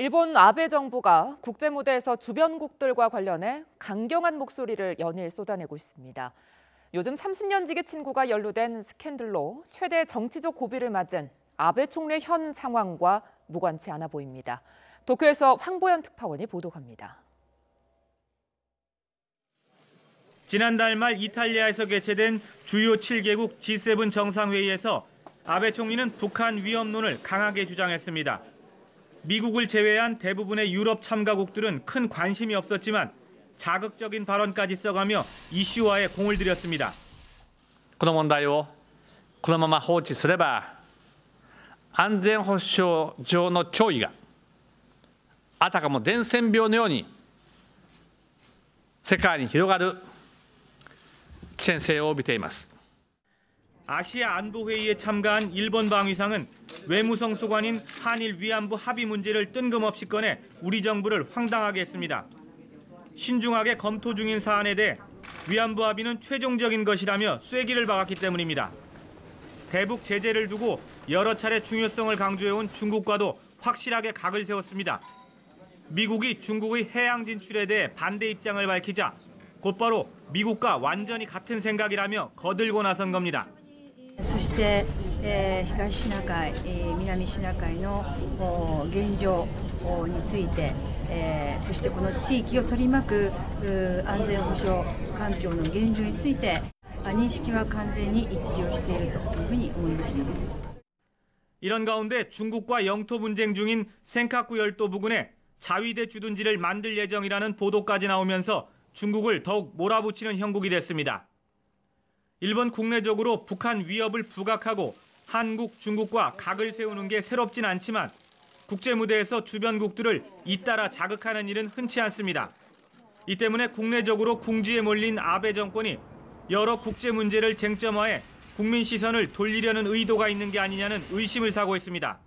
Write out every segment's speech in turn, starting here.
일본 아베 정부가 국제 무대에서 주변국들과 관련해 강경한 목소리를 연일 쏟아내고 있습니다. 요즘 30년 지기 친구가 연루된 스캔들로 최대 정치적 고비를 맞은 아베 총리의 현 상황과 무관치 않아 보입니다. 도쿄에서 황보연 특파원이 보도합니다. 지난달 말 이탈리아에서 개최된 주요 7개국 G7 정상회의에서 아베 총리는 북한 위협론을 강하게 주장했습니다. 미국을 제외한 대부분의 유럽 참가국들은 큰 관심이 없었지만 자극적인 발언까지 써가며 이슈화에 공을 들였습니다. この問題をこのまま放置すれば安全保障上の脅威があたかも伝染病のように世界に広がる危険性を帯びています。 아시아 안보회의에 참가한 일본 방위상은 외무성 소관인 한일 위안부 합의 문제를 뜬금없이 꺼내 우리 정부를 황당하게 했습니다. 신중하게 검토 중인 사안에 대해 위안부 합의는 최종적인 것이라며 쐐기를 박았기 때문입니다. 대북 제재를 두고 여러 차례 중요성을 강조해온 중국과도 확실하게 각을 세웠습니다. 미국이 중국의 해양 진출에 대해 반대 입장을 밝히자 곧바로 미국과 완전히 같은 생각이라며 거들고 나선 겁니다. そして東シナ海、南シナ海の現状について、そしてこの地域を取り巻く安全保障環境の現状について認識は完全に一致をしているというふうに思いました。 이런 가운데 중국과 영토 분쟁 중인 센카쿠 열도 부근에 자위대 주둔지를 만들 예정이라는 보도까지 나오면서 중국을 더욱 몰아붙이는 형국이 됐습니다. 일본 국내적으로 북한 위협을 부각하고 한국, 중국과 각을 세우는 게 새롭진 않지만 국제 무대에서 주변국들을 잇따라 자극하는 일은 흔치 않습니다. 이 때문에 국내적으로 궁지에 몰린 아베 정권이 여러 국제 문제를 쟁점화해 국민 시선을 돌리려는 의도가 있는 게 아니냐는 의심을 사고 있습니다.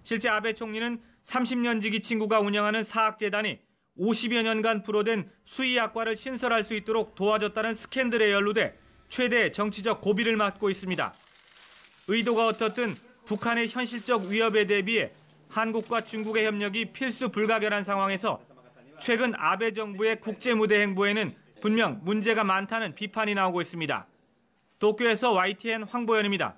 실제 아베 총리는 30년 지기 친구가 운영하는 사학재단이 50여 년간 불어된 수의학과를 신설할 수 있도록 도와줬다는 스캔들에 연루돼 최대 정치적 고비를 맞고 있습니다. 의도가 어떻든 북한의 현실적 위협에 대비해 한국과 중국의 협력이 필수 불가결한 상황에서 최근 아베 정부의 국제 무대 행보에는 분명 문제가 많다는 비판이 나오고 있습니다. 도쿄에서 YTN 황보연입니다.